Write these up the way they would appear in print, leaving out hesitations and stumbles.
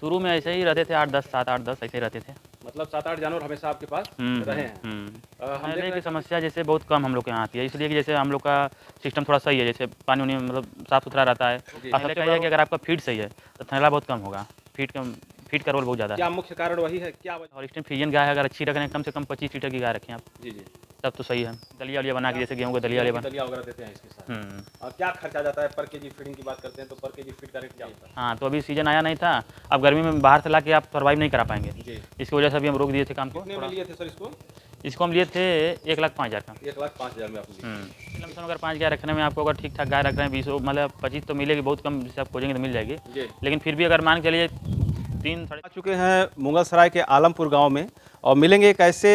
शुरू में ऐसे ही रहते थे 8-10, 7-8-10 ऐसे ही रहते थे। मतलब 7-8 जानवर हमेशा आपके पास रहे हैं। हम देख रहने रहे की हैं समस्या जैसे बहुत कम हम लोग के यहाँ आती है, इसलिए कि जैसे हम लोग का सिस्टम थोड़ा सही है, जैसे पानी वानी मतलब साफ़ सुथरा रहता है। जी। पहले का ये है कि अगर आपका फीड सही है तो थैला बहुत कम होगा, फीड का रोल बहुत ज़्यादा क्या है। मुख्य कारण वही है, क्या वजह? हॉलिस्टीन फ्रीजियन गाय है, अगर अच्छी रख रहे हैं कम से कम 25 लीटर की गाय रखें आप, जी, जी। तब तो सही है। दलिया वलिया बना के जैसे गेहूँ का दलिया गेहूं वलिया की दलिया वगैरह देते हैं इसके साथ। हुँ। और क्या खर्चा जाता है पर केजी फीडिंग की बात करते हैं तो पर केजी फीड का रेट क्या होता है? हाँ, तो अभी सीज़न आया नहीं था, अब गर्मी में बाहर से लाके आप सर्वाइव नहीं करा पाएँगे। जी। इसकी वजह से अभी हम रोक दिए थे काम को कितने में थोड़ा। लिए थे सर इसको? इसको हम लिए थे 1,05,000 का। 1,05,000 में आपने लिए। लमसम अगर 5 गाय रखने में आपको अगर ठीक-ठाक गाय रख रहे हैं 20 मतलब 25 तो मिलेगी, बहुत कम जैसे आप खोजेंगे तो मिल जाएगी। जी। लेकिन फिर भी अगर मान के चलिए 3 साढ़े आ चुके हैं मुगलसराय के आलमपुर गांव में और मिलेंगे एक ऐसे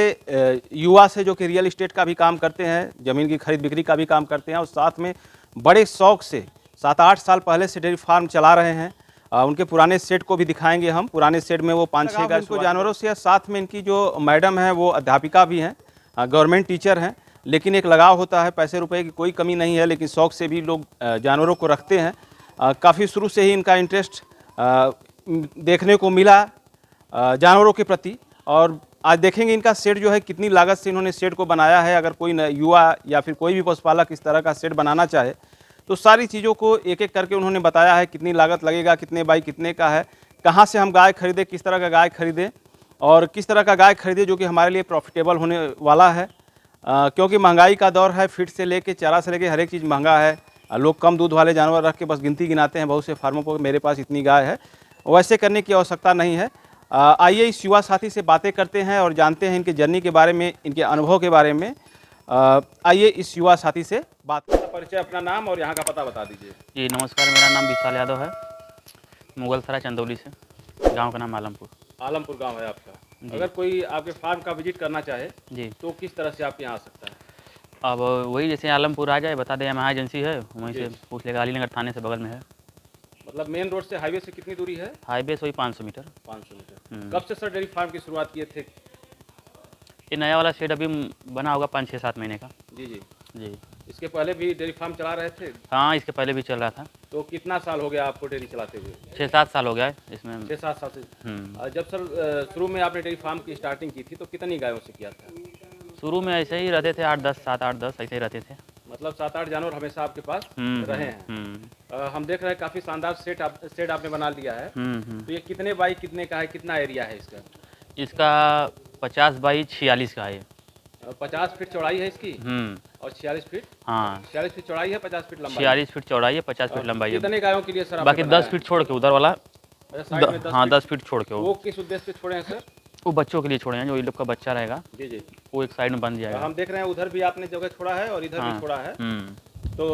युवा से जो कि रियल एस्टेट का भी काम करते हैं, ज़मीन की खरीद बिक्री का भी काम करते हैं और साथ में बड़े शौक से 7-8 साल पहले से डेयरी फार्म चला रहे हैं। उनके पुराने सेट को भी दिखाएंगे हम। पुराने सेट में वो 5-6 गाय इनको जानवरों से, साथ में इनकी जो मैडम है वो अध्यापिका भी हैं, गवर्नमेंट टीचर हैं। लेकिन एक लगाव होता है, पैसे रुपए की कोई कमी नहीं है, लेकिन शौक से भी लोग जानवरों को रखते हैं। काफ़ी शुरू से ही इनका इंटरेस्ट देखने को मिला जानवरों के प्रति। और आज देखेंगे इनका सेट जो है कितनी लागत से इन्होंने सेट को बनाया है। अगर कोई युवा या फिर कोई भी पशुपालक इस तरह का सेट बनाना चाहे तो सारी चीज़ों को एक एक करके उन्होंने बताया है, कितनी लागत लगेगा, कितने बाई कितने का है, कहाँ से हम गाय खरीदें, किस तरह का गाय खरीदें और किस तरह का गाय खरीदें जो कि हमारे लिए प्रॉफिटेबल होने वाला है। क्योंकि महंगाई का दौर है, फीड से लेके चारा से लेके हर एक चीज़ महंगा है। लोग कम दूध वाले जानवर रख के बस गिनती गिनाते हैं बहुत से फार्मों को, मेरे पास इतनी गाय है। वैसे करने की आवश्यकता नहीं है। आइए इस युवा साथी से बातें करते हैं और जानते हैं इनके जर्नी के बारे में, इनके अनुभव के बारे में। आइए इस युवा साथी से बात करते हैं। परिचय, अपना नाम और यहाँ का पता बता दीजिए। जी नमस्कार, मेरा नाम विशाल यादव है, मुगलसराय चंदौली से, गाँव का नाम आलमपुर। आलमपुर गांव है आपका। अगर कोई आपके फार्म का विजिट करना चाहे जी, तो किस तरह से आप यहाँ आ सकता है? अब वही जैसे आलमपुर आ जाए बता दें, यहाँ एजेंसी है, वहीं से पूछ लेगा, अलीनगर थाने से बगल में है। मतलब मेन रोड से हाईवे से कितनी दूरी है? हाईवे से वही 500 मीटर। 500 मीटर। कब से सर डेयरी फार्म की शुरुआत किए थे? ये नया वाला शेड अभी बना होगा 5-6-7 महीने का। जी, जी। जी, इसके पहले भी डेयरी फार्म चला रहे थे? हाँ, इसके पहले भी चल रहा था। तो कितना साल हो गया आपको डेयरी चलाते हुए? 6-7 साल हो गया है इसमें। 6-7 साल से। हुँ। जब सर शुरू में आपने डेयरी फार्म की स्टार्टिंग की थी तो कितनी गायों से किया था? शुरू में ऐसे ही रहते थे 8-10, 7-8-10 ऐसे ही रहते थे। मतलब 7-8 जानवर हमेशा आपके पास रहे हैं। हम देख रहे हैं काफ़ी शानदार सेट आपने बना लिया है। तो ये कितने बाई कितने का है, कितना एरिया है इसका? इसका 50 बाई 46 का है ये। 50 फीट चौड़ाई है इसकी और 46 फीट? हाँ, 46 फीट चौड़ाई है, 50 फीट लंबाई? 46 फीट चौड़ाई है, 50 फीट लंबाई है। कितने गायों के लिए सर आपने बाकी बनाया 10 फीट छोड़ के उधर वाला, है? साइड में 10 हाँ फीट। 10 फीट छोड़ के वो किस उद्देश्य से छोड़े हैं सर? वो बच्चों के लिए छोड़े हैं, जो ये लोग का बच्चा रहेगा जी, जी। वो एक साइड में बन जाएगा। हम देख रहे हैं उधर भी आपने जगह छोड़ा है और इधर भी छोड़ा है। तो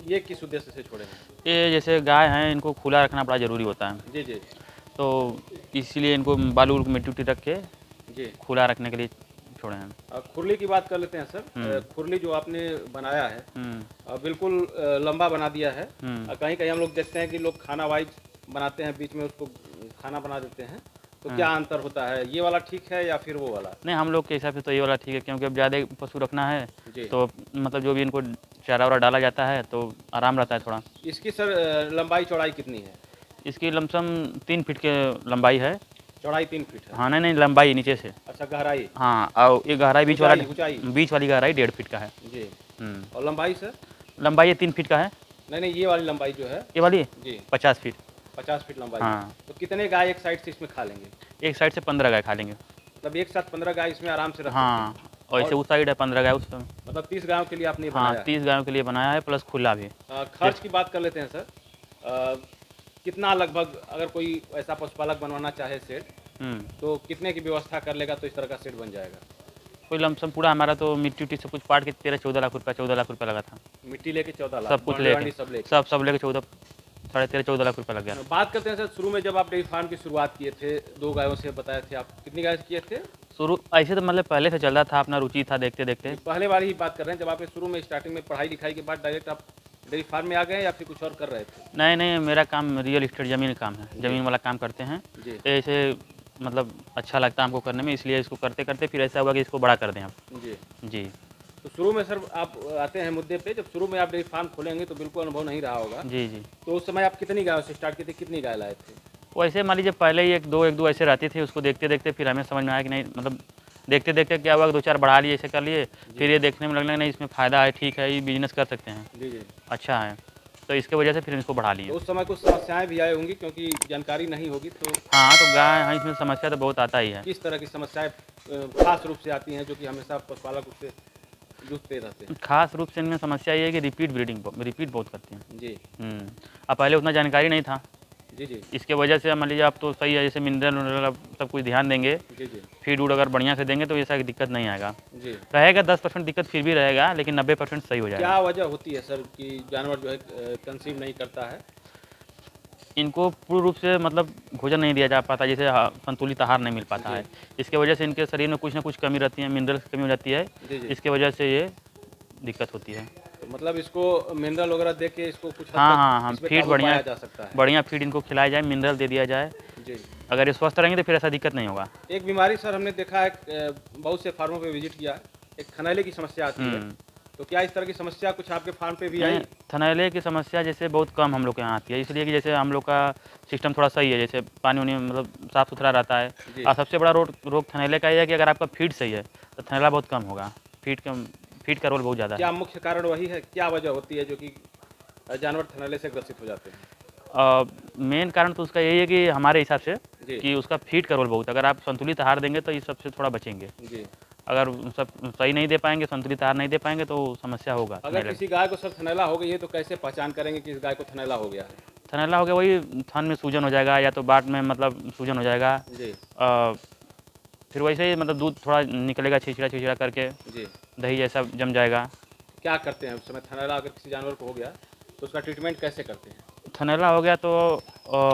ये किस उद्देश्य से छोड़े हैं? ये जैसे गाय हैं, इनको खुला रखना बड़ा ज़रूरी होता है, जी, जी। तो इसलिए इनको बालू मिट्टी उट्टी रख के जी। खुला रखने के लिए छोड़े हैं। खुरली की बात कर लेते हैं सर। खुरली जो आपने बनाया है बिल्कुल लंबा बना दिया है। कहीं कहीं हम लोग देखते हैं कि लोग खाना वाइज बनाते हैं, बीच में उसको खाना बना देते हैं। तो क्या अंतर होता है, ये वाला ठीक है या फिर वो वाला? नहीं, हम लोग के हिसाब से तो ये वाला ठीक है, क्योंकि अब ज़्यादा पशु रखना है जी। तो मतलब जो भी इनको चारा वारा डाला जाता है तो आराम रहता है थोड़ा। इसकी सर लंबाई चौड़ाई कितनी है? इसकी लमसम 3 फीट के लंबाई है। चौड़ाई 3 फीट है? हाँ, नहीं नहीं, लंबाई नीचे से। अच्छा, गहराई? हाँ, और ये गहराई बीच वाला, ऊंचाई? बीच वाली गहराई 1.5 फीट का है। जी। और लंबाई सर? लंबाई ये 3 फीट का है। नहीं नहीं, ये वाली लंबाई जो है? ये वाली जी। 50 फीट। 50 फीट लंबाई। हाँ। तो कितने गाय एक साइड से इसमें खा लेंगे? एक साइड से 15 गाय खा लेंगे। मतलब एक साथ 15 गाय इसमें आराम से रख सकते हैं? हाँ, और ऐसे उस साइड है 15 गाय उस। मतलब 30 गायों के लिए आपने ये हाँ, बनाया है? 30 गायों के लिए बनाया है, प्लस खुला भी। खर्च की बात कर लेते हैं सर। कितना लगभग, अगर कोई ऐसा पशुपालक बनवाना चाहे सेट, तो कितने की व्यवस्था कर लेगा तो इस तरह का सेट बन जाएगा? कोई लमसम पूरा हमारा तो मिट्टी उट्टी सब कुछ पाट के 13-14 लाख रुपया, 14 लाख रुपया लगा था। मिट्टी लेके 14 लाख, सब कुछ बाउंड्री वाउंड्री लेके, सब लेके? सब लेके 13-14 लाख रुपया लग गया। बात करते हैं सर, शुरू में जब आप डेयरी फार्म की शुरुआत किए थे, 2 गायों से बताए थे आप, कितनी गाय से किए थे? शुरू ऐसे तो मतलब पहले से चल रहा था, अपना रुचि था, देखते देखते। पहले वाली ही बात कर रहे हैं, जब आपने शुरू में स्टार्टिंग में पढ़ाई लिखाई के बाद डायरेक्ट आप डेयरी फार्म में आ गए या फिर कुछ और कर रहे थे? नहीं नहीं, मेरा काम रियल एस्टेट ज़मीन का काम है, ज़मीन वाला काम करते हैं। जी। ऐसे मतलब अच्छा लगता है हमको करने में, इसलिए इसको करते करते फिर ऐसा हुआ कि इसको बड़ा कर दें आप। जी। जी तो शुरू में सर आप आते हैं मुद्दे पे, जब शुरू में आप डेयरी फार्म खोलेंगे तो बिल्कुल अनुभव नहीं रहा होगा। जी जी। तो उस समय आप कितनी गायों से स्टार्ट किए थे, कितनी गाय लाए थे? वैसे मान लीजिए पहले ही एक दो ऐसे रहती थी, उसको देखते देखते फिर हमें समझ में आया कि नहीं, मतलब देखते देखते क्या हुआ कि 2-4 बढ़ा लिए, ऐसे कर लिए, फिर ये देखने में लगने नहीं इसमें फ़ायदा है, ठीक है, ये बिज़नेस कर सकते हैं, जी जी। अच्छा है, तो इसकी वजह से फिर इसको बढ़ा लिए। तो उस समय कुछ समस्याएं भी आई होंगी क्योंकि जानकारी नहीं होगी, तो हाँ, तो गाय हाँ, इसमें समस्या तो बहुत आता ही है। किस तरह की समस्याएं खास रूप से आती हैं जो कि हमेशा पशुपालक उससे जूझते रहते हैं? खास रूप से इनमें समस्या ये है कि रिपीट बहुत करती हैं। जी अब पहले उतना जानकारी नहीं था, जी जी इसके वजह से मान लीजिए अब तो सही है, जैसे मिनरल विनरल अब सब कुछ ध्यान देंगे, जी जी फीड वूड अगर बढ़िया से देंगे तो ऐसा दिक्कत नहीं आएगा। जी। रहेगा 10% दिक्कत फिर भी रहेगा, लेकिन 90% सही हो जाएगा। क्या वजह होती है सर कि जानवर जो है कंसीव नहीं करता है? इनको पूर्ण रूप से मतलब भोजन नहीं दिया जा पाता, जैसे संतुलित आहार नहीं मिल पाता जी। है, इसके वजह से इनके शरीर में कुछ ना कुछ कमी रहती है, मिनरल्स की कमी हो जाती है, जी जी। इसके वजह से ये दिक्कत होती है। तो मतलब इसको मिनरल वगैरह दे के इसको कुछ हद हाँ तक हाँ हाँ, इसमें फीड काबू बढ़िया पाया जा सकता है। बढ़िया फीड इनको खिलाया जाए, मिनरल दे दिया जाए, जी। अगर ये स्वस्थ रहेंगे तो फिर ऐसा दिक्कत नहीं होगा। एक बीमारी सर हमने देखा है, बहुत से फार्मों पे विजिट किया है, एक थनैले की समस्या आती है, तो क्या इस तरह की समस्या कुछ आपके फार्म पे भी आई? नहीं, थनैले की समस्या जैसे बहुत कम हम लोग के यहाँ आती है, इसलिए कि जैसे हम लोग का सिस्टम थोड़ा सही है, जैसे पानी वानी मतलब साफ़ सुथरा रहता है। जी। और सबसे बड़ा रोग थनैले का ये है कि अगर आपका फीड सही है तो थनैला बहुत कम होगा, फीड का रोल बहुत ज़्यादा है। क्या मुख्य कारण वही है, क्या वजह होती है जो कि जानवर थनैले से ग्रसित हो जाते हैं? मेन कारण तो उसका यही है कि हमारे हिसाब से जी कि उसका फीड का रोल बहुत, अगर आप संतुलित आहार देंगे तो इस सबसे थोड़ा बचेंगे, जी। अगर सब सही नहीं दे पाएंगे, संतुलित आहार नहीं दे पाएंगे तो समस्या होगा। अगर किसी गाय को सर थनैला हो गई है तो कैसे पहचान करेंगे कि इस गाय को थनैला हो गया है? थनैला हो गया वही थन में सूजन हो जाएगा, या तो बाट में मतलब सूजन हो जाएगा, जी फिर वैसे ही मतलब दूध थोड़ा निकलेगा छिछड़ा छिछड़ा करके, जी। दही जैसा जम जाएगा। क्या करते हैं उस समय थनैला अगर किसी जानवर को हो गया तो उसका ट्रीटमेंट कैसे करते हैं? थनैला हो गया तो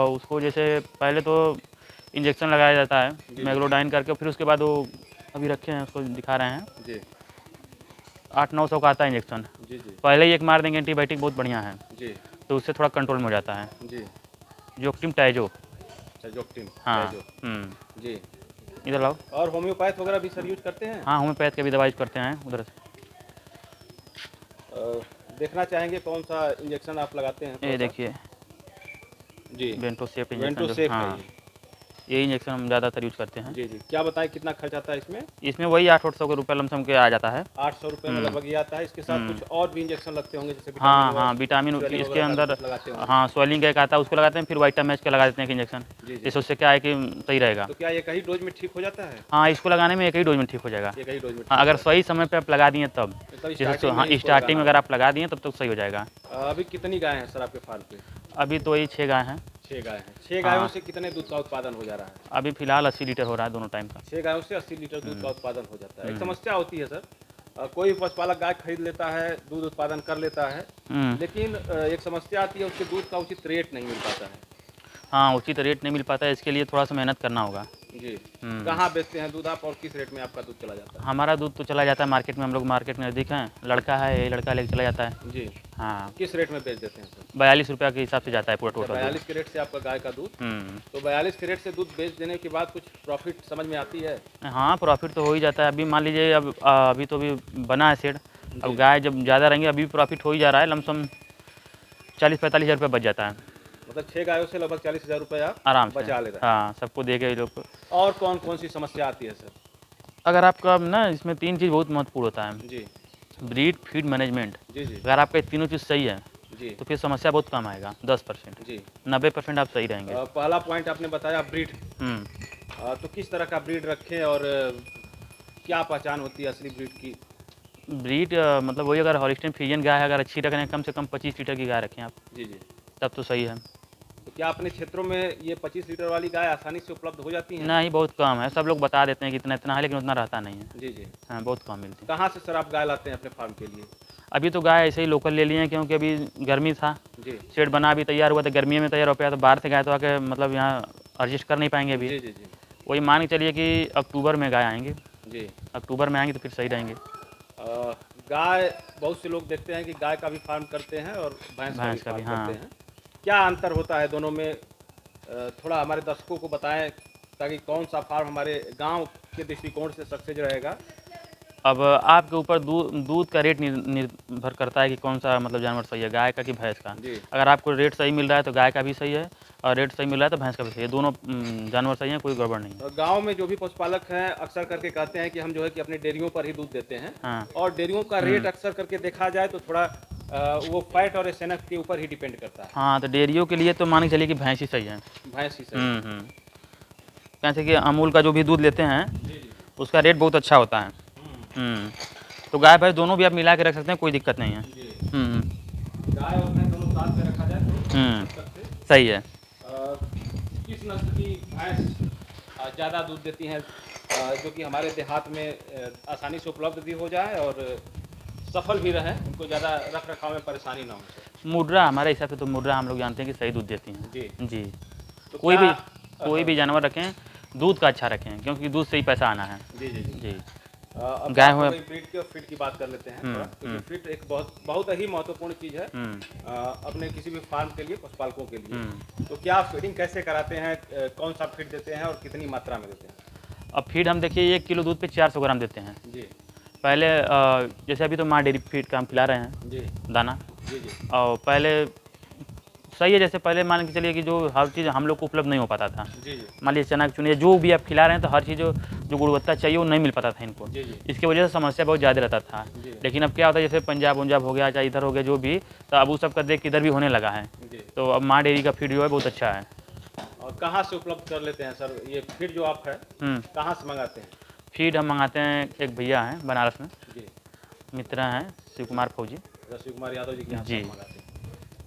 उसको जैसे पहले तो इंजेक्शन लगाया जाता है जी। मैग्लोडाइन करके, फिर उसके बाद वो अभी रखे हैं उसको दिखा रहे हैं, जी 800-900 का आता है इंजेक्शन। जी जी पहले ही एक मार देंगे, एंटीबायोटिक बहुत बढ़िया है, जी तो उससे थोड़ा कंट्रोल में हो जाता है। जी। जोक्टिम टाइजो। अच्छा जोक्टिम हाँ। टाइजो। जी। इधर लाओ। और होम्योपैथ वगैरह भी सर यूज करते हैं? हाँ, होम्योपैथ के भी दवाई करते हैं उधर से। देखना चाहेंगे कौन सा इंजेक्शन आप लगाते हैं? ये देखिए जी वेंटोसेफ इंजेक्शन वेंटोसेफ है हाँ, ये। ये इंजेक्शन हम ज़्यादातर यूज़ करते हैं। जी जी। क्या बताएं कितना खर्च आता है इसमें? इसमें वही 800-800 रुपये लमसम के आ जाता है। 800 रुपये में लगभग ये आता है। इसके साथ कुछ और भी इंजेक्शन लगते होंगे जैसे हाँ विटामिन हाँ, विटामिन swelling इसके वगैरह का अंदर कुछ लगाते होंगे? हाँ, स्वेलिंग का एक आता है उसको लगाते हैं, फिर वाइटामैक्स का लगा देते हैं एक इंजेक्शन, जी जी। इससे उससे क्या है कि सही रहेगा। तो क्या एक ही डोज में ठीक हो जाता है? हाँ, इसको लगाने में एक ही डोज में ठीक हो जाएगा। एक ही डोज में? हाँ, अगर सही समय पे आप लगा दिए तब, मतलब जैसे स्टार्टिंग हाँ में इसको स्टार्टिंग में लगाना अगर आप लगा दिए तब तो सही हो जाएगा। अभी कितनी गाय हैं सर आपके फार्म पे? अभी तो वही 6 गाय हैं। 6 गाय हैं। 6 गायों से कितने दूध का उत्पादन हो जा रहा है? अभी फिलहाल 80 लीटर हो रहा है दोनों टाइम का। 6 गायों से 80 लीटर दूध का उत्पादन हो जाता है। एक समस्या होती है सर, कोई पशुपालक गाय खरीद लेता है, दूध उत्पादन कर लेता है, लेकिन एक समस्या आती है उसके दूध का उचित रेट नहीं मिल पाता है। हाँ, उचित रेट नहीं मिल पाता है, इसके लिए थोड़ा सा मेहनत करना होगा। जी। कहाँ बेचते हैं दूध आप और किस रेट में आपका दूध चला जाता है? हमारा दूध तो चला जाता है मार्केट में, हम लोग मार्केट में नज़दीक हैं, लड़का है ये लड़का लेके चला जाता है। जी। हाँ, किस रेट में बेच देते हैं सर? 42 रुपये के हिसाब से जाता है पूरा टोटल 42 के रेट से आपका गाय का दूध? दूध। तो 42 के रेट से दूध बेच देने के बाद कुछ प्रॉफिट समझ में आती है? हाँ, प्रॉफिट तो हो ही जाता है। अभी मान लीजिए अब अभी तो अभी बना है शेड, अब गाय जब ज़्यादा रहेंगे अभी प्रॉफिट हो ही जा रहा है, लमसम 40-45 हज़ार रुपये बच जाता है मतलब 6 गायों से लगभग 40,000 रुपये आप आराम से। बचा ले रहे हैं। हाँ, सबको दे के ये लोग को। और कौन कौन सी समस्या आती है सर? अगर आपका ना इसमें 3 चीज़ बहुत महत्वपूर्ण होता है, जी ब्रीड, फीड, मैनेजमेंट। जी जी अगर आपका ये तीनों चीज़ सही है जी तो फिर समस्या बहुत कम आएगा, 10%। जी। 90% आप सही रहेंगे। पहला पॉइंट आपने बताया ब्रीड, हम्म। तो किस तरह का ब्रीड रखें और क्या पहचान होती है असली ब्रीड की? ब्रीड मतलब वही, अगर हॉलिस्टीन फ्रीजियन गाय है, अगर अच्छी रख रहे हैं, कम से कम 25 लीटर की गाय रखें आप, जी जी। तब तो सही है। तो क्या अपने क्षेत्रों में ये 25 लीटर वाली गाय आसानी से उपलब्ध हो जाती हैं? नहीं, बहुत कम है, सब लोग बता देते हैं कि इतना इतना है, लेकिन उतना रहता नहीं है। जी जी। हाँ, बहुत कम मिलती है। कहाँ से सर आप गाय लाते हैं अपने फार्म के लिए? अभी तो गाय ऐसे ही लोकल ले लिए हैं, क्योंकि अभी गर्मी था, जी शेड बना अभी तैयार हुआ था, गर्मी में तैयार हो पाया, तो बाहर से गाय तो आके मतलब यहाँ एडजस्ट कर नहीं पाएंगे अभी। जी जी जी वही मान के चलिए कि अक्टूबर में गाय आएंगे, जी। अक्टूबर में आएंगे तो फिर सही रहेंगे। गाय बहुत से लोग देखते हैं कि गाय का भी फार्म करते हैं और भैंस का भी फार्म हाँ। करते हैं। क्या अंतर होता है दोनों में? थोड़ा हमारे दर्शकों को बताएं ताकि कौन सा फार्म हमारे गांव के दृष्टिकोण से सक्सेस रहेगा। अब आपके ऊपर दूध का रेट निर्भर करता है कि कौन सा मतलब जानवर सही है, गाय का कि भैंस का। जी। अगर आपको रेट सही मिल रहा है तो गाय का भी सही है, और रेट सही मिल रहा है तो भैंस का भी सही है। दोनों जानवर सही हैं, कोई गड़बड़ नहीं है। गांव में जो भी पशुपालक हैं अक्सर करके कहते हैं कि हम जो है कि अपने डेयरियों पर ही दूध देते हैं, हाँ। और डेयरियों का रेट अक्सर करके देखा जाए तो थोड़ा वो फैट और एसएनएफ के ऊपर ही डिपेंड करता है। हाँ, तो डेयरियों के लिए तो मान के चलिए कि भैंस ही सही है। भैंस ही सही। जैसे कि अमूल का जो भी दूध लेते हैं जी जी। उसका रेट बहुत अच्छा होता है। तो गाय भैंस दोनों भी आप मिला के रख सकते हैं, कोई दिक्कत नहीं है। जी। हम्म, गाय और भैंस दोनों साथ में रखा जाए तो सबसे सही है। किस नस्ल की भैंस ज़्यादा दूध देती हैं, जो कि हमारे देहात में आसानी से उपलब्ध भी हो जाए और सफल भी रहे, उनको ज़्यादा रख रखाव में परेशानी ना हो? मुर्रा, हमारे हिसाब से तो मुर्रा हम लोग जानते हैं कि सही दूध देती हैं। जी। जी। तो कोई भी जानवर रखें, दूध का अच्छा रखें, क्योंकि दूध से ही पैसा आना है। जी जी जी। जी। अब गाय बात हो हो गई ब्रीड की, और फीड की बात कर लेते हैं थोड़ा, क्योंकि फीड एक बहुत ही महत्वपूर्ण चीज़ है अपने किसी भी फार्म के लिए, पशुपालकों के लिए। तो क्या फीडिंग कैसे कराते हैं, कौन सा फीड देते हैं और कितनी मात्रा में देते हैं? अब फीड हम देखिए 1 किलो दूध पे 400 ग्राम देते हैं। जी पहले जैसे अभी तो माँ डेयरी फीड का हम खिला रहे हैं जी दाना, जी जी और पहले सही है। जैसे पहले मान के चलिए कि जो हर चीज़ हम लोग को उपलब्ध नहीं हो पाता था, जी जी मान लीजिए चना चुनिए जो भी आप खिला रहे हैं, तो हर चीज़ जो गुणवत्ता चाहिए वो नहीं मिल पाता था इनको। जी जी इसकी वजह से समस्या बहुत ज़्यादा रहता था। जी। लेकिन अब क्या होता है, जैसे पंजाब उंजाब हो गया, चाहे इधर हो गया जो भी, तो अब उस सब का देख के इधर भी होने लगा है। जी। तो अब माँ डेयरी का फीड जो है बहुत अच्छा है। और कहाँ से उपलब्ध कर लेते हैं सर ये फीड जो आप है, कहाँ से मंगाते हैं? फीड हम मंगाते हैं, एक भैया हैं बनारस में, जी। मित्रा हैं शिव कुमार फौजी। शिव कुमार यादव जी के यहाँ से जी। मंगाते हैं।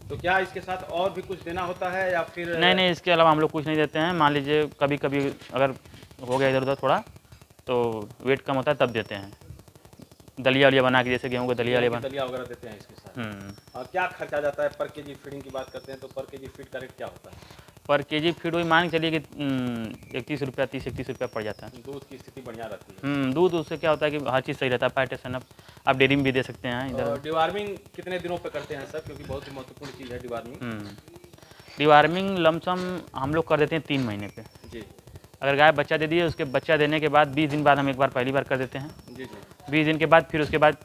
तो क्या इसके साथ और भी कुछ देना होता है या फिर? नहीं, इसके अलावा हम लोग कुछ नहीं देते हैं। मान लीजिए कभी कभी अगर हो गया इधर उधर थोड़ा, तो वेट कम होता है तब देते हैं। दलिया वलिया बना के, जैसे गेहूँ का दलिया दलिया वगैरह देते हैं इसके साथ। और क्या खर्चा जाता है पर केजी फीडिंग की बात करते हैं तो पर केजी फीड का रेट क्या होता है? पर केजी फीड वही मान के चलिए कि 31 रुपया 30-31 रुपया पड़ जाता है। दूध की स्थिति बढ़िया रहती है। दूध उससे क्या होता है कि हर चीज़ सही रहता है, फैट एसएनएफ आप डेयरी में भी दे सकते हैं इधर। डिवार्मिंग कितने दिनों पे करते हैं सर, क्योंकि बहुत ही महत्वपूर्ण चीज़ है डिवार्मिंग? डिवार्मिंग लमसम हम लोग कर देते हैं 3 महीने पे। जी अगर गाय बच्चा दे दिए, उसके बच्चा देने के बाद 20 दिन बाद हम एक बार पहली बार कर देते हैं। जी जी 20 दिन के बाद फिर उसके बाद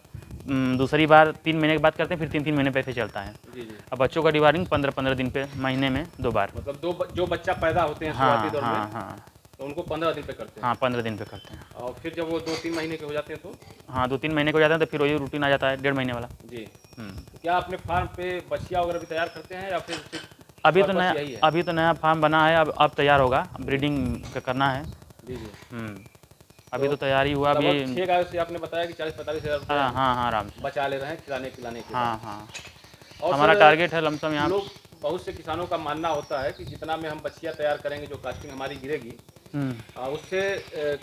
दूसरी बार 3 महीने के बाद करते हैं, फिर 3-3 महीने पे फिर चलता है। जी जी। अब बच्चों का डिवार्मिंग 15-15 दिन पे, महीने में 2 बार। मतलब जो बच्चा पैदा होते हैं हाँ शुरुआती दौर में, हाँ तो उनको 15 दिन पे करते हैं। हाँ 15 दिन पे करते हैं। और फिर जब वो 2-3 महीने के हो जाते हैं तो? हाँ 2-3 महीने को हो जाता है तो फिर वही रूटीन आ जाता है 1.5 महीने वाला। जी। तो क्या अपने फार्म पे बछिया वगैरह भी तैयार करते हैं या फिर सिर्फ अभी पर्पस यही है? तो नया फार्म बना है, अब तैयार होगा, ब्रीडिंग का करना है। जी जी। अभी तो तैयार ही हुआ। अभी 6 गायों से आपने बताया कि 40-45 हज़ार रुपये हाँ आराम से बचा ले रहे हैं खिलाने पिलाने के। हाँ। और हमारा सर, टारगेट है लमसम यहाँ। लोग बहुत से किसानों का मानना होता है कि जितना में हम बछिया तैयार करेंगे, जो कास्टिंग हमारी गिरेगी, उससे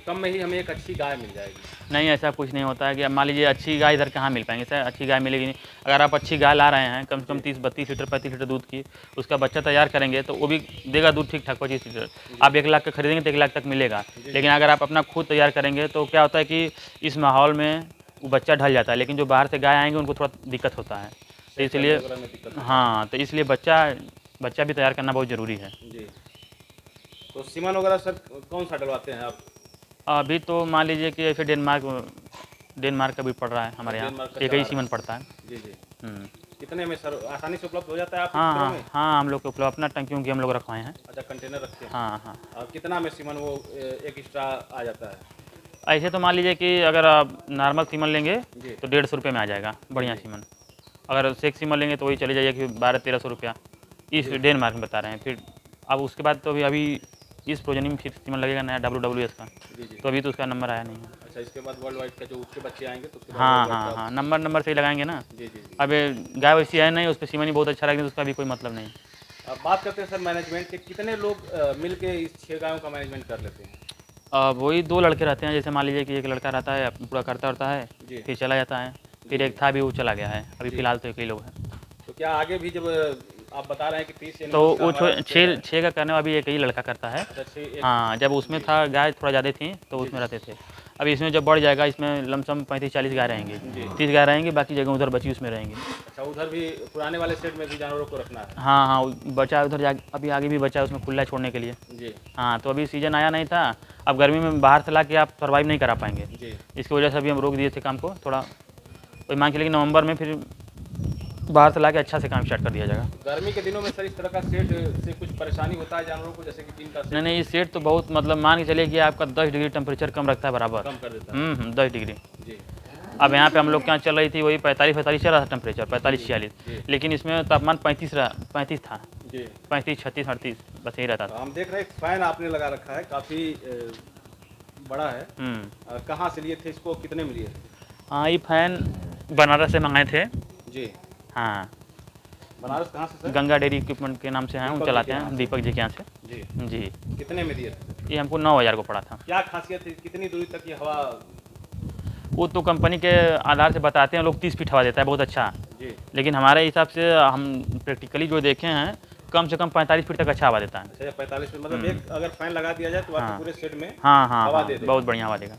कम में ही हमें एक अच्छी गाय मिल जाएगी। नहीं, ऐसा कुछ नहीं होता है कि अब मान लीजिए अच्छी गाय इधर कहाँ मिल पाएंगे सर, अच्छी गाय मिलेगी नहीं। अगर आप अच्छी गाय ला रहे हैं कम से कम 30-32 लीटर 35 लीटर दूध की, उसका बच्चा तैयार करेंगे तो वो भी देगा दूध ठीक ठाक 25 लीटर। आप 1 लाख का खरीदेंगे तो 1 लाख तक मिलेगा। लेकिन अगर आप अपना खुद तैयार करेंगे तो क्या होता है कि इस माहौल में वो बच्चा ढल जाता है, लेकिन जो बाहर से गाय आएंगे उनको थोड़ा दिक्कत होता है। तो इसलिए हाँ, तो इसलिए बच्चा भी तैयार करना बहुत ज़रूरी है। जी। तो सीमन वगैरह सर कौन सा डलवाते हैं आप? अभी तो मान लीजिए कि ऐसे डेनमार्क का भी पड़ रहा है हमारे यहाँ, एक ही सीमन पड़ता है। जी जी। कितने में सर आसानी से उपलब्ध हो जाता है आप? हाँ हम लोग के उपलब्ध अपना टंकियों की हम लोग रखवाए हैं। अच्छा, कंटेनर रखते हैं? हाँ। और कितना में सीमन वो एक एक्स्ट्रा आ जाता है? ऐसे तो मान लीजिए कि अगर आप नॉर्मल सीमन लेंगे जी। तो 150 रुपये में आ जाएगा बढ़िया सीमन। अगर सेक सीमन लेंगे तो वही चले जाइए कि 1200-1300 रुपया इस डेनमार्क में बता रहे हैं। फिर अब उसके बाद तो अभी इस प्रोजनी में फिर सीमन लगेगा नया WWS का। जी। तो अभी तो उसका नंबर आया नहीं है। अच्छा, इसके बाद वर्ल्ड वाइड का जो उसके बच्चे आएंगे तो हाँ नंबर से ही लगाएंगे ना। जी। अब गाय वैसी है नहीं, उस पर सीमन ही बहुत अच्छा लगेगा तो उसका भी कोई मतलब नहीं। अब बात करते हैं सर मैनेजमेंट के, कितने लोग मिलके इस 6 गायों का मैनेजमेंट कर लेते हैं? वही 2 लड़के रहते हैं। जैसे मान लीजिए कि एक लड़का रहता है पूरा करता है, फिर चला जाता है, फिर एक था भी वो चला गया है। अभी फिलहाल तो एक ही लोग हैं। तो क्या आगे भी जब आप बता रहे हैं कि 30 तो वो 6 का करने वाला भी एक ही लड़का करता है। हाँ, जब उसमें था गाय थोड़ा ज़्यादा थी तो उसमें रहते थे, अभी इसमें जब बढ़ जाएगा, इसमें लमसम 35-40 गाय रहेंगी, 30 गाय रहेंगी, बाकी जगह उधर बची उसमें रहेंगी। अच्छा, उधर भी पुराने वाले सेट में भी जानवरों को रखना है? हाँ हाँ, बचा है उधर, अभी आगे भी बचा है उसमें खुला छोड़ने के लिए। जी हाँ, तो अभी सीजन आया नहीं था, अब गर्मी में बाहर से ला के आप सर्वाइव नहीं करा पाएंगे, जी। इसकी वजह से अभी हम रोक दिए थे काम को थोड़ा। वही मान के लेकिन नवंबर में फिर बाहर से ला के अच्छा से काम स्टार्ट कर दिया जाएगा। गर्मी के दिनों में सर इस तरह का सेट से कुछ परेशानी होता है जानवरों को, जैसे कि टीन का सेट नहीं नहीं, ये सेट तो बहुत मतलब मान के चलिए कि आपका 10 डिग्री टेम्परेचर कम रखता है बराबर। कम कर देता है? 10 डिग्री। जी अब यहाँ पे हम लोग के यहाँ चल रही थी वही 45-45 चल रहा था टेम्परेचर, 45-46, लेकिन इसमें तापमान 35 था, जी। 35, 36, 38 बस यही रहता था। हम देख रहे हैं फैन आपने लगा रखा है, काफ़ी बड़ा है। कहाँ से लिए थे इसको, कितने में लिए थे? हाँ, ये फैन बनारस से मंगाए थे। जी। हाँ, बनारस कहाँ से सर? गंगा डेयरी इक्विपमेंट के नाम से हैं, वो चलाते हैं दीपक जी के यहाँ से। जी जी। कितने में दिए थे? ये हमको 9,000 को पड़ा था। क्या खासियत है, कितनी दूरी तक ये हवा? वो तो कंपनी के आधार से बताते हैं लोग, 30 फीट हवा देता है, बहुत अच्छा। जी। लेकिन हमारे हिसाब से हम प्रैक्टिकली जो देखे हैं, कम से कम 45 फीट तक अच्छा हवा देता है। अच्छा, 45 फीट मतलब एक अगर फैन लगा दिया जाए तो आपके पूरे सेट में हाँ हाँ हवा हाँ, दे देगा। बहुत बढ़िया हवा देगा।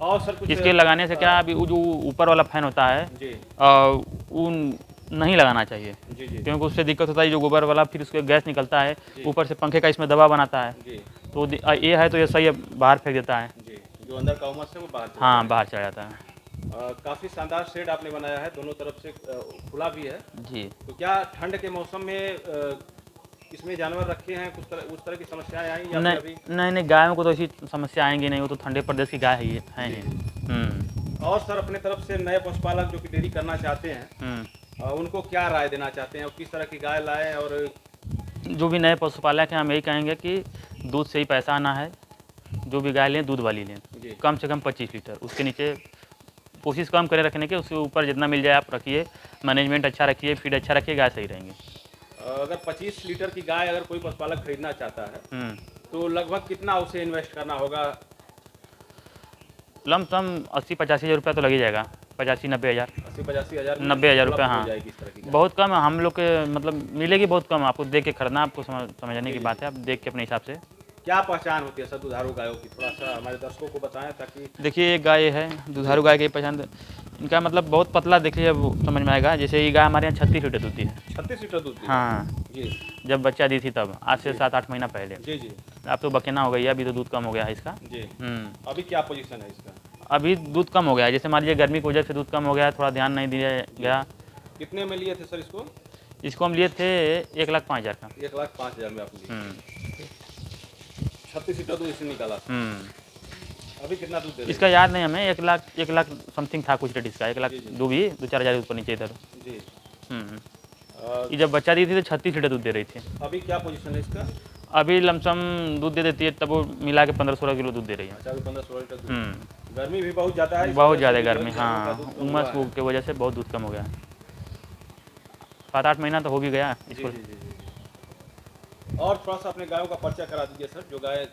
और सर कुछ इसके लगाने से क्या, अभी वो जो ऊपर वाला फैन होता है जी वो नहीं लगाना चाहिए, जी जी क्योंकि उससे दिक्कत होता है, जो गोबर वाला फिर उसके गैस निकलता है, ऊपर से पंखे का इसमें दबाव बनाता है, जी तो ये है तो ये सही है, बाहर फेंक देता है। जी, जो अंदर का उमस है वो बाहर चला हाँ, बाहर चला जाता है। काफ़ी शानदार शेड आपने बनाया है, दोनों तरफ से खुला भी है। जी। तो क्या ठंड के मौसम में इसमें जानवर रखे हैं, कुछ तरह उस तरह की समस्याएं आई या नहीं अभी? नहीं, गायों को तो ऐसी समस्या आएंगी नहीं, वो तो ठंडे प्रदेश की गाय ही है। और सर अपने तरफ से नए पशुपालक जो कि डेयरी करना चाहते हैं उनको क्या राय देना चाहते हैं, और किस तरह की गाय लाएं? और जो भी नए पशुपालक हैं, हम यही कहेंगे कि दूध से ही पैसा आना है, जो भी गाय लें दूध वाली लें, कम से कम 25 लीटर, उसके नीचे कोशिश कम करें रखने के, उसके ऊपर जितना मिल जाए आप रखिए, मैनेजमेंट अच्छा रखिए, फीड अच्छा रखिए, गाय सही रहेंगी। अगर 25 लीटर की गाय अगर कोई पशुपालक खरीदना चाहता है तो लगभग कितना उसे इन्वेस्ट करना होगा? लमसम 80-85 हज़ार रुपया तो लग ही जाएगा, 85-90 हज़ार, 80-85 हज़ार 90 हज़ार रुपये। हाँ, जाएगी इस तरह की गाय। बहुत कम है, हम लोग के मतलब मिलेगी बहुत कम, आपको देख के खरीदना, आपको समझने की बात है, आप देख के अपने हिसाब से। क्या पहचान होती है सर दुधारू गायों की, थोड़ा सा हमारे दर्शकों को बताएं ताकि। देखिए, एक गाय है दुधारू गाय की पहचान, इनका मतलब बहुत पतला, देखिए वो समझ में आएगा। जैसे ये गाय हमारे यहाँ 36 लीटर दूध दी है। 36 लीटर दूध दी? हाँ जी। जब बच्चा दी थी तब, आज से 7-8 महीना पहले। जी जी। अब तो बकेना हो गई है, अभी तो दूध कम हो गया है इसका। जी। अभी क्या पोजीशन है इसका? अभी दूध कम हो गया है, जैसे मान लीजिए गर्मी की वजह से दूध कम हो गया है, थोड़ा ध्यान नहीं दिया गया। कितने में लिए थे सर इसको? इसको हम लिए थे 1,05,000 का। 1,05,000 में आप लिए? 36 लीटर दूध इससे निकाला? अभी कितना दूध दे रही इसका याद नहीं हमें, 1 लाख समथिंग था कुछ रेट इसका, 1 लाख 2-4 हज़ार ऊपर नीचे इधर। जी। ये जब बच्चा दी थी तो 36 लीटर दूध दे रही थी। अभी क्या पोजीशन है इसका? अभी लमसम दूध दे देती है, तब वो मिला के 15-16 किलो दूध दे रही है। अच्छा, अभी 15-16 लीटर दूध। गर्मी भी बहुत ज़्यादा है, बहुत ज़्यादा गर्मी। हाँ, उमस की वजह से बहुत दूध कम हो गया, 7-8 महीना तो हो भी गया इसको। और थोड़ा सा अपने गायों का परिचय करा दीजिए सर, जो गाय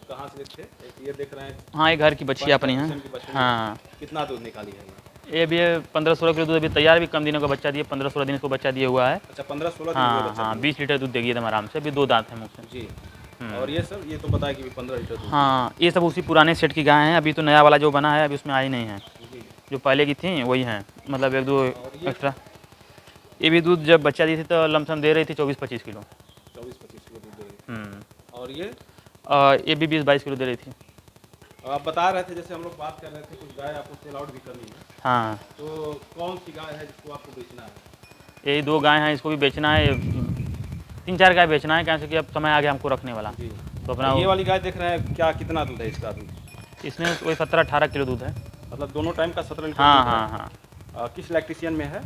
कहाँ से थे? एक ये देख रहे हैं। हाँ, ये घर की बच्ची अपनी है। हाँ, कितना दूध निकाली है ये भी 15-16 किलो दूध अभी तैयार, भी कम दिनों का बच्चा दिए, 15-16 दिन इसको बच्चा दिया हुआ है। अच्छा, 15-16 दिन? हाँ हाँ, 20 लीटर दूध देगी एकदम आराम से, अभी 2 दांत हैं मुँह से। जी। और ये सर, ये तो बताया कि 15 लीटर दूध। हाँ, ये सब उसी पुराने सेट की गाय हैं, अभी तो नया वाला जो बना है अभी उसमें आई नहीं है, जो पहले की थी वही हैं, मतलब 1-2 एक्स्ट्रा। ये भी दूध जब बच्चा दी थी तो लमसम दे रही थी 24-25 किलो। 24-25 किलो दूध दे रही थी। और ये भी 20-22 किलो दे रही थी। आप बता रहे थे, जैसे हम लोग बात कर रहे थे, कुछ गाय आपको सेल आउट भी करनी है। हाँ, तो कौन सी गाय है जिसको आपको बेचना है? यही 2 गाय हैं, इसको भी बेचना है, 3-4 गाय बेचना है, कैसे कि अब समय आ गया हमको रखने वाला। जी। तो अपना ये वाली गाय देख रहे हैं, क्या कितना दूध है इसका अभी? इसमें कोई 17-18 किलो दूध है। मतलब दोनों टाइम का 17 लीटर? हाँ हाँ हाँ। किस लैक्टेशन में है?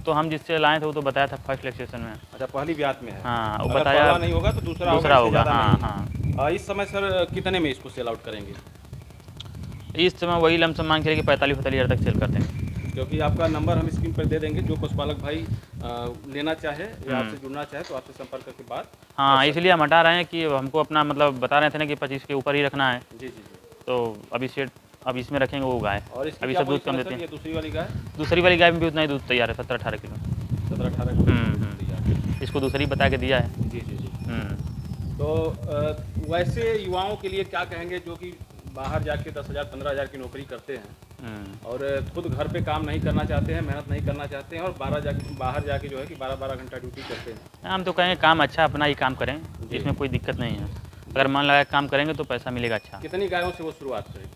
तो हम जिससे लाए थे वो तो बताया था फर्स्ट लैक्टेशन में। अच्छा, पहली ब्यात में है। हाँ, वो अगर बताया पहला नहीं होगा तो दूसरा होगा। हाँ हाँ। इस समय सर कितने में इसको सेल आउट करेंगे? इस समय वही लमसम मांग के 45-45 हज़ार तक सेल करते हैं। क्योंकि आपका नंबर हम स्क्रीन पर दे देंगे, जो पशुपालक भाई लेना चाहे या आपसे जुड़ना चाहे तो आपसे संपर्क करके बात। हाँ, इसलिए हम हटा रहे हैं कि हमको अपना मतलब बता रहे थे ना कि 25 के ऊपर ही रखना है। जी जी जी। तो अभी सेट अब इसमें रखेंगे वो गाय, और अभी सब दूध कम देते हैं। दूसरी वाली गाय? दूसरी वाली गाय में भी उतना ही दूध तैयार है, 17-18 किलो। 17-18 किलो। इसको दूसरी बता के दिया है। जी जी जी। तो वैसे युवाओं के लिए क्या कहेंगे जो कि बाहर जाके 10,000 15,000 की नौकरी करते हैं हम्म। और खुद घर पे काम नहीं करना चाहते हैं, मेहनत नहीं करना चाहते हैं और बाहर जाके जो है कि 12-12 घंटा ड्यूटी करते हैं। हम तो कहेंगे काम अच्छा अपना ही काम करें, इसमें कोई दिक्कत नहीं है। अगर मन लगा के काम करेंगे तो पैसा मिलेगा अच्छा। कितनी गायों से वो शुरुआत करें?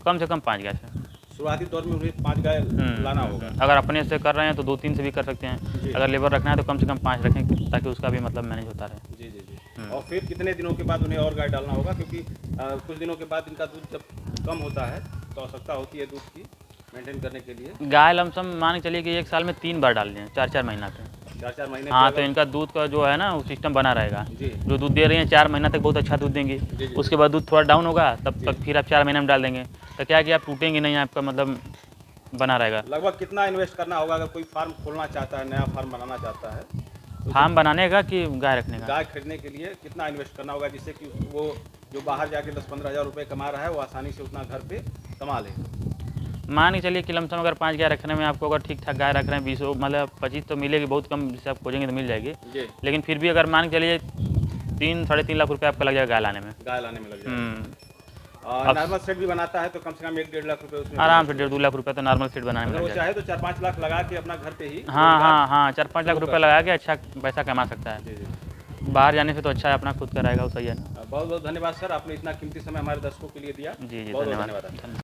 कम से कम 5 गाय से। शुरुआती दौर में उन्हें 5 गाय लाना होगा। अगर अपने से कर रहे हैं तो 2-3 से भी कर सकते जी। हैं। अगर लेबर रखना है तो कम से कम 5 रखें ताकि उसका भी मतलब मैनेज होता रहे। जी जी जी। और फिर कितने दिनों के बाद उन्हें और गाय डालना होगा? क्योंकि कुछ दिनों के बाद इनका दूध जब कम होता है तो आवश्यकता होती है दूध की मेंटेन करने के लिए। गाय लमसम मान के चलिए कि 1 साल में 3 बार डाल दें, 4-4 महीना पे। 4-4 महीने हाँ, पे तो इनका दूध का जो है ना वो सिस्टम बना रहेगा। जी जो दूध दे रही हैं 4 महीना तक बहुत अच्छा दूध देंगी। जी। उसके बाद दूध थोड़ा डाउन होगा, तब तक फिर आप 4 महीने में डाल देंगे, तो क्या है कि आप टूटेंगे नहीं, आपका मतलब बना रहेगा। लगभग कितना इन्वेस्ट करना होगा अगर कोई फार्म खोलना चाहता है, नया फार्म बनाना चाहता है? तो फार्म बनाने का कि गाय रखने का? गाय खरीदने के लिए कितना इन्वेस्ट करना होगा जिससे कि वो जो बाहर जाके 10-15 हज़ार रुपये कमा रहा है वो आसानी से उतना घर पे कमा ले? मान के चलिए कि लमसम अगर 5 गाय रखने में आपको अगर ठीक ठाक गाय रख रहे हैं 20 मतलब 25 तो मिलेगी, बहुत कम जिससे आप खोजेंगे तो मिल जाएगी। जी। लेकिन फिर भी अगर मान के चलिए 3-3.5 लाख रुपये आपका लग जाएगा गाय लाने में। गाय लाने में लग जाएगा। हम्म। और नॉर्मल सेट भी बनाता है तो कम से कम 1-1.5 लाख रुपए उसमें आराम से 1.5-2 लाख रुपये तो नॉर्मल सीट बनाने में अगर लग वो जाएगा। चाहे तो 4-5 लाख लगा के अपना घर पे ही हाँ 4-5 लाख रुपये लगा के अच्छा पैसा कमा सकता है। जी जी। बाहर जाने से तो अच्छा है अपना खुद का रहेगा, वो सही है। बहुत बहुत धन्यवाद सर, आपने इतना कीमती समय हमारे दर्शकों के लिए दिया। जी बहुत बहुत धन्यवाद। धन्यवाद।